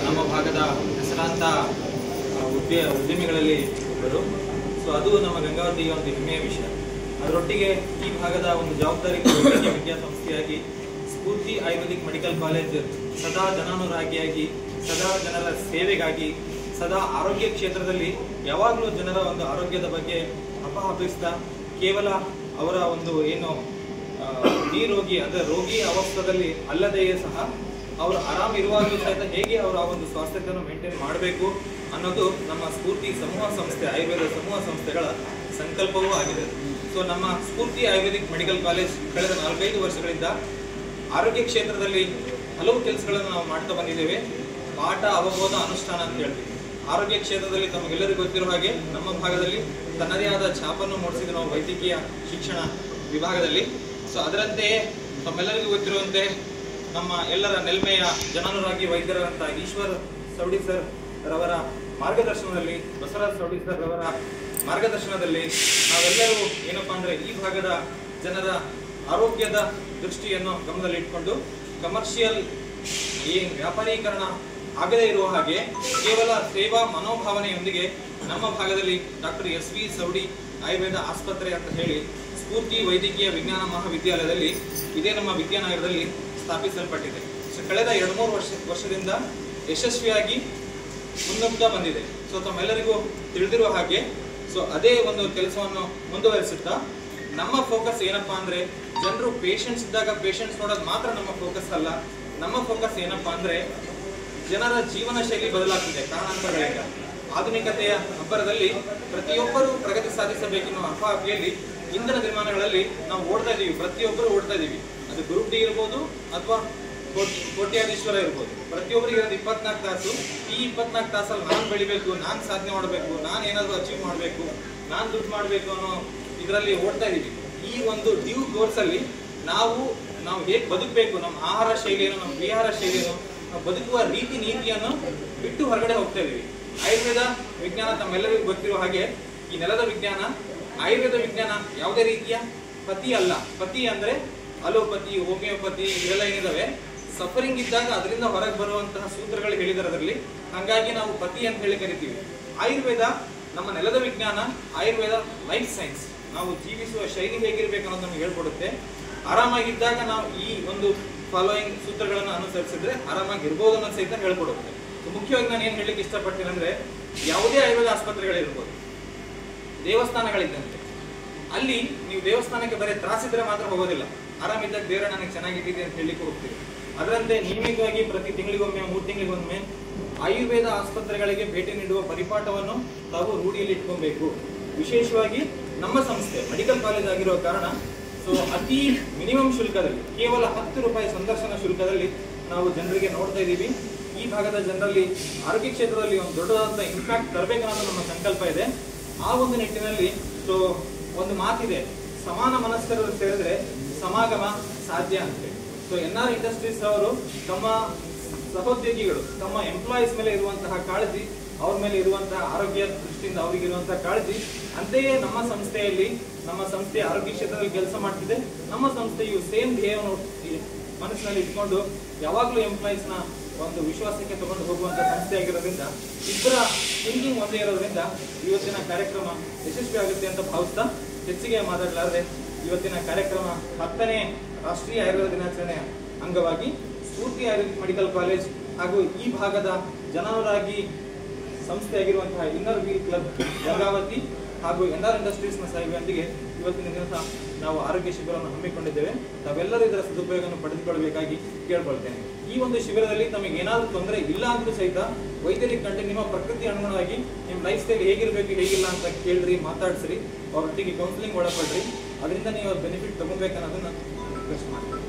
ನಮ್ಮ ಭಾಗದ ಹೆಸರಾಂತ ಉದ್ಯಮಿಗಳಲ್ಲಿ ಒಬ್ಬರು. ಸೊ ಅದು ನಮ್ಮ ಗಂಗಾವತಿಯ ಒಂದು ಹೆಮ್ಮೆಯ ವಿಷಯ. ಅದರೊಟ್ಟಿಗೆ ಈ ಭಾಗದ ಒಂದು ಜವಾಬ್ದಾರಿ ವಿದ್ಯಾಸಂಸ್ಥೆಯಾಗಿ ಸ್ಫೂರ್ತಿ ಆಯುರ್ವೇದಿಕ್ ಮೆಡಿಕಲ್ ಕಾಲೇಜ್ ಸದಾ ಜನಾನುರಾಗಿಯಾಗಿ, ಸದಾ ಜನರ ಸೇವೆಗಾಗಿ, ಸದಾ ಆರೋಗ್ಯ ಕ್ಷೇತ್ರದಲ್ಲಿ ಯಾವಾಗಲೂ ಜನರ ಒಂದು ಆರೋಗ್ಯದ ಬಗ್ಗೆ ಹಪಹಪಿಸ್ತಾ ಕೇವಲ ಅವರ ಒಂದು ಏನು ನಿರೋಗಿ ಅಂದರೆ ರೋಗಿ ಅವಸ್ಥೆಯಲ್ಲಿ ಅಲ್ಲದೆಯೇ ಸಹ ಅವರು ಆರಾಮಿರುವಾಗಲೂ ಸಹಿತ ಹೇಗೆ ಅವರ ಒಂದು ಸ್ವಾಸ್ಥ್ಯತೆಯನ್ನು ಮೇಂಟೈನ್ ಮಾಡಬೇಕು ಅನ್ನೋದು ನಮ್ಮ ಸ್ಫೂರ್ತಿ ಸಮೂಹ ಸಂಸ್ಥೆ, ಆಯುರ್ವೇದ ಸಮೂಹ ಸಂಸ್ಥೆಗಳ ಸಂಕಲ್ಪವೂ ಆಗಿದೆ. ಸೊ ನಮ್ಮ ಸ್ಫೂರ್ತಿ ಆಯುರ್ವೇದಿಕ್ ಮೆಡಿಕಲ್ ಕಾಲೇಜ್ ಕಳೆದ 4-5 ವರ್ಷಗಳಿಂದ ಆರೋಗ್ಯ ಕ್ಷೇತ್ರದಲ್ಲಿ ಹಲವು ಕೆಲಸಗಳನ್ನು ನಾವು ಮಾಡ್ತಾ ಬಂದಿದ್ದೇವೆ. ಪಾಠ ಅವಬೋಧ ಅನುಷ್ಠಾನ ಅಂತ ಹೇಳ್ತೀವಿ. ಆರೋಗ್ಯ ಕ್ಷೇತ್ರದಲ್ಲಿ ತಮಗೆಲ್ಲರಿಗೂ ಗೊತ್ತಿರುವ ಹಾಗೆ ನಮ್ಮ ಭಾಗದಲ್ಲಿ ತನ್ನದೇ ಆದ ಛಾಪನ್ನು ಮೂಡಿಸಿದ ನಾವು ವೈದ್ಯಕೀಯ ಶಿಕ್ಷಣ ವಿಭಾಗದಲ್ಲಿ. ಸೊ ಅದರಂತೆಯೇ ತಮ್ಮೆಲ್ಲರಿಗೂ ಗೊತ್ತಿರುವಂತೆ ನಮ್ಮ ಎಲ್ಲರ ನೆಲ್ಮೆಯ ಜನಾನುರಾಗಿ ವೈದ್ಯರಂತ ಈಶ್ವರ್ ಸವಡಿ ಸರ್ ರವರ ಮಾರ್ಗದರ್ಶನದಲ್ಲಿ, ಬಸವರಾಜ್ ಸವಡಿ ಸರ್ ರವರ ಮಾರ್ಗದರ್ಶನದಲ್ಲಿ ನಾವೆಲ್ಲರೂ ಏನಪ್ಪಾ ಅಂದರೆ ಈ ಭಾಗದ ಜನರ ಆರೋಗ್ಯದ ದೃಷ್ಟಿಯನ್ನು ಗಮನದಲ್ಲಿಟ್ಕೊಂಡು ಕಮರ್ಷಿಯಲ್ ವ್ಯಾಪಾರೀಕರಣ ಆಗದೇ ಇರುವ ಹಾಗೆ ಕೇವಲ ಸೇವಾ ಮನೋಭಾವನೆಯೊಂದಿಗೆ ನಮ್ಮ ಭಾಗದಲ್ಲಿ ಡಾಕ್ಟರ್ SV ಸವಡಿ ಆಯುರ್ವೇದ ಆಸ್ಪತ್ರೆ ಅಂತ ಹೇಳಿ ಸ್ಫೂರ್ತಿ ವೈದ್ಯಕೀಯ ವಿಜ್ಞಾನ ಮಹಾವಿದ್ಯಾಲಯದಲ್ಲಿ ಇದೇ ನಮ್ಮ ವಿದ್ಯಾನಗರದಲ್ಲಿ ಸ್ಥಾಪಿಸಲ್ಪಟ್ಟಿದೆ. ಸೊ ಕಳೆದ 2-3 ವರ್ಷದಿಂದ ಯಶಸ್ವಿಯಾಗಿ ಮುನ್ನುಗ್ತಾ ಬಂದಿದೆ. ಸೊ ತಮ್ಮೆಲ್ಲರಿಗೂ ತಿಳಿದಿರುವ ಹಾಗೆ ಸೊ ಅದೇ ಒಂದು ಕೆಲಸವನ್ನು ಮುಂದುವರಿಸುತ್ತಾ ನಮ್ಮ ಫೋಕಸ್ ಏನಪ್ಪಾ ಅಂದರೆ ಜನರು ಪೇಷಂಟ್ಸ್ ಇದ್ದಾಗ ಪೇಷಂಟ್ಸ್ ನೋಡೋದು ಮಾತ್ರ ನಮ್ಮ ಫೋಕಸ್ ಅಲ್ಲ. ನಮ್ಮ ಫೋಕಸ್ ಏನಪ್ಪಾ ಅಂದರೆ ಜನರ ಜೀವನ ಶೈಲಿ ಬದಲಾಗ್ತಿದೆ ಕಾರಣಾಂತರಗಳಿಂದ. ಆಧುನಿಕತೆಯ ಅಬ್ಬರದಲ್ಲಿ ಪ್ರತಿಯೊಬ್ಬರೂ ಪ್ರಗತಿ ಸಾಧಿಸಬೇಕೆನ್ನುವ ಹಪಾಹಪಿಯಲ್ಲಿ ಇಂಧನ ವಿಮಾನಗಳಲ್ಲಿ ನಾವು ಓಡ್ತಾ ಇದ್ದೀವಿ, ಪ್ರತಿಯೊಬ್ಬರು ಓಡ್ತಾ ಇದ್ದೀವಿ. ಅದು ಗ್ರೂಪ್ ಡಿ ಇರ್ಬೋದು ಅಥವಾ ಕೋಟ್ಯಾಧೀಶ್ವರ ಇರ್ಬೋದು. ಪ್ರತಿಯೊಬ್ಬರಿಗೆ ಇರೋದು 24 ತಾಸು. ಈ 24 ತಾಸಲ್ಲಿ ನಾನು ಬೆಳಿಬೇಕು, ನಾನು ಸಾಧನೆ ಮಾಡಬೇಕು, ನಾನು ಏನಾದರೂ ಅಚೀವ್ ಮಾಡಬೇಕು, ನಾನು ದುಡ್ಡು ಮಾಡಬೇಕು ಅನ್ನೋ ಇದರಲ್ಲಿ ಓಡ್ತಾ ಇದ್ದೀವಿ. ಈ ಒಂದು ಡ್ಯೂ ಕೋರ್ಸಲ್ಲಿ ನಾವು ಹೇಗೆ ಬದುಕಬೇಕು, ನಮ್ಮ ಆಹಾರ ಶೈಲಿಯನ್ನು, ನಮ್ಮ ವಿಹಾರ ಶೈಲಿಯನ್ನು, ನಾವು ಬದುಕುವ ರೀತಿ ನೀತಿಯನ್ನು ಬಿಟ್ಟು ಹೊರಗಡೆ ಹೋಗ್ತಾ ಇದ್ದೀವಿ. ಆಯುರ್ವೇದ ವಿಜ್ಞಾನ ತಮ್ಮೆಲ್ಲರಿಗೂ ಗೊತ್ತಿರುವ ಹಾಗೆ ಈ ನೆಲದ ವಿಜ್ಞಾನ, ಆಯುರ್ವೇದ ವಿಜ್ಞಾನ ಯಾವುದೇ ರೀತಿಯ ಪತಿ ಅಲ್ಲ. ಪತಿ ಅಂದರೆ ಅಲೋಪತಿ, ಹೋಮಿಯೋಪತಿ ಇವೆಲ್ಲ ಏನಿದಾವೆ ಸಫರಿಂಗ್ ಇದ್ದಾಗ ಅದರಿಂದ ಹೊರಗೆ ಬರುವಂತಹ ಸೂತ್ರಗಳು ಹೇಳಿದರದಲ್ಲಿ, ಹಾಗಾಗಿ ನಾವು ಪತಿ ಅಂತ ಹೇಳಿ ಕರಿತೀವಿ. ಆಯುರ್ವೇದ ನಮ್ಮ ನೆಲದ ವಿಜ್ಞಾನ, ಆಯುರ್ವೇದ ಲೈಫ್ ಸೈನ್ಸ್. ನಾವು ಜೀವಿಸುವ ಶೈಲಿ ಹೇಗಿರ್ಬೇಕು ಅನ್ನೋದು ನಮ್ಗೆ ಹೇಳ್ಕೊಡುತ್ತೆ. ಆರಾಮಾಗಿದ್ದಾಗ ನಾವು ಈ ಒಂದು ಫಾಲೋಯಿಂಗ್ ಸೂತ್ರಗಳನ್ನು ಅನುಸರಿಸಿದ್ರೆ ಆರಾಮಾಗಿರ್ಬೋದು ಅನ್ನೋದು ಸಹಿತ ಹೇಳ್ಕೊಡುತ್ತೆ. ಮುಖ್ಯವಾಗಿ ನಾನು ಏನು ಹೇಳಲಿಕ್ಕೆ ಇಷ್ಟಪಡ್ತೀನಿ ಅಂದರೆ, ಯಾವುದೇ ಆಯುರ್ವೇದ ಆಸ್ಪತ್ರೆಗಳಿರ್ಬೋದು, ದೇವಸ್ಥಾನಗಳಿದ್ದಂತೆ ಅಲ್ಲಿ ನೀವು ದೇವಸ್ಥಾನಕ್ಕೆ ಬರೀ ತ್ರಾಸಿದ್ರೆ ಮಾತ್ರ ಹೋಗೋದಿಲ್ಲ. ಆರಾಮಿದ್ದಾಗ ದೇವರ ನನಗೆ ಚೆನ್ನಾಗಿಟ್ಟಿದೆ ಅಂತ ಹೇಳಲಿಕ್ಕೆ ಹೋಗ್ತೀವಿ. ಅದರಂತೆ ನಿಯಮಿತವಾಗಿ ಪ್ರತಿ ತಿಂಗಳಿಗೊಮ್ಮೆ 3 ತಿಂಗಳಿಗೊಮ್ಮೆ ಆಯುರ್ವೇದ ಆಸ್ಪತ್ರೆಗಳಿಗೆ ಭೇಟಿ ನೀಡುವ ಪರಿಪಾಠವನ್ನು ತಾವು ರೂಢಿಯಲ್ಲಿ ಇಟ್ಕೊಬೇಕು. ವಿಶೇಷವಾಗಿ ನಮ್ಮ ಸಂಸ್ಥೆ ಮೆಡಿಕಲ್ ಕಾಲೇಜ್ ಆಗಿರೋ ಕಾರಣ ಸೊ ಅತಿ ಮಿನಿಮಮ್ ಶುಲ್ಕದಲ್ಲಿ ಕೇವಲ 10 ರೂಪಾಯಿ ಸಂದರ್ಶನ ಶುಲ್ಕದಲ್ಲಿ ನಾವು ಜನರಿಗೆ ನೋಡ್ತಾ ಇದ್ದೀವಿ. ಈ ಭಾಗದ ಜನರಲ್ಲಿ ಆರೋಗ್ಯ ಕ್ಷೇತ್ರದಲ್ಲಿ ಒಂದು ದೊಡ್ಡದಾದಂಥ ಇಂಪ್ಯಾಕ್ಟ್ ತರಬೇಕನ್ನೋದು ನಮ್ಮ ಸಂಕಲ್ಪ ಇದೆ. ಆ ಒಂದು ನಿಟ್ಟಿನಲ್ಲಿ ಸೊ ಒಂದು ಮಾತಿದೆ, ಸಮಾನ ಮನಸ್ಕರು ಸೇರಿದ್ರೆ ಸಮಾಗಮ ಸಾಧ್ಯ ಅಂತೆ. ಸೊ NR ಇಂಡಸ್ಟ್ರೀಸ್ ಅವರು ತಮ್ಮ ಸಹೋದ್ಯೋಗಿಗಳು, ತಮ್ಮ ಎಂಪ್ಲಾಯೀಸ್ ಮೇಲೆ ಇರುವಂತಹ ಕಾಳಜಿ, ಅವ್ರ ಮೇಲೆ ಇರುವಂತಹ ಆರೋಗ್ಯ ದೃಷ್ಟಿಯಿಂದ ಅವರಿಗಿರುವಂತಹ ಕಾಳಜಿ, ಅಂತೆಯೇ ನಮ್ಮ ಸಂಸ್ಥೆಯಲ್ಲಿ, ನಮ್ಮ ಸಂಸ್ಥೆ ಆರೋಗ್ಯ ಕ್ಷೇತ್ರದಲ್ಲಿ ಕೆಲಸ ಮಾಡ್ತಿದೆ. ನಮ್ಮ ಸಂಸ್ಥೆಯು ಸೇಮ್ ಧ್ಯೇಯವನ್ನು ಮನಸ್ಸಿನಲ್ಲಿ ಇಟ್ಕೊಂಡು ಯಾವಾಗಲೂ ಎಂಪ್ಲಾಯೀಸ್ನ ಒಂದು ವಿಶ್ವಾಸಕ್ಕೆ ತಗೊಂಡು ಹೋಗುವಂಥ ಸಂಸ್ಥೆ ಆಗಿರೋದ್ರಿಂದ, ಇಬ್ಬರ ಥಿಂಕಿಂಗ್ ಒಂದೇ ಇರೋದ್ರಿಂದ ಇವತ್ತಿನ ಕಾರ್ಯಕ್ರಮ ಯಶಸ್ವಿ ಆಗುತ್ತೆ ಅಂತ ಭಾವಿಸ್ತಾ ಹೆಚ್ಚಿಗೆ ಮಾತಾಡಲಾರದೆ ಇವತ್ತಿನ ಕಾರ್ಯಕ್ರಮ 10ನೇ ರಾಷ್ಟ್ರೀಯ ಆಯುರ್ವೇದ ದಿನಾಚರಣೆಯ ಅಂಗವಾಗಿ ಸ್ಫೂರ್ತಿ ಆಯುರ್ವೇದಿಕ್ ಮೆಡಿಕಲ್ ಕಾಲೇಜ್ ಹಾಗೂ ಈ ಭಾಗದ ಜನಾನುರಾಗಿ ಸಂಸ್ಥೆಯಾಗಿರುವಂತಹ ಇನ್ನರ್ ವೀಲ್ ಕ್ಲಬ್ ಗಂಗಾವತಿ ಹಾಗೂ NR ಇಂಡಸ್ಟ್ರೀಸ್ನ ಸಹಯೋಗದೊಂದಿಗೆ ಇವತ್ತಿನ ದಿವಸ ನಾವು ಆರೋಗ್ಯ ಶಿಬಿರವನ್ನು ಹಮ್ಮಿಕೊಂಡಿದ್ದೇವೆ. ತಾವೆಲ್ಲರೂ ಇದರ ಸದುಪಯೋಗವನ್ನು ಪಡೆದುಕೊಳ್ಳಬೇಕಾಗಿ ಕೇಳ್ಕೊಳ್ತೇನೆ. ಈ ಒಂದು ಶಿಬಿರದಲ್ಲಿ ತಮಗೆ ಏನಾದರೂ ತೊಂದರೆ ಇಲ್ಲ ಅಂದ್ರೂ ಸಹಿತ ವೈದ್ಯರಿಗೆ ಕಂಡು ನಿಮ್ಮ ಪ್ರಕೃತಿ ಅನುಗುಣವಾಗಿ ನಿಮ್ಮ ಲೈಫ್ ಸ್ಟೈಲ್ ಹೇಗಿರಬೇಕು ಹೇಗಿಲ್ಲ ಅಂತ ಕೇಳ್ರಿ, ಮಾತಾಡಿಸ್ರಿ, ಅವರೊಟ್ಟಿಗೆ ಕೌನ್ಸಿಲಿಂಗ್ ಒಳಪಡ್ರಿ. ಅದರಿಂದ ನೀವು ಬೆನಿಫಿಟ್ ತಗೊಬೇಕನ್ನೋದನ್ನ ರಿಕ್ವೆಸ್ಟ್ ಮಾಡ್ತೀನಿ.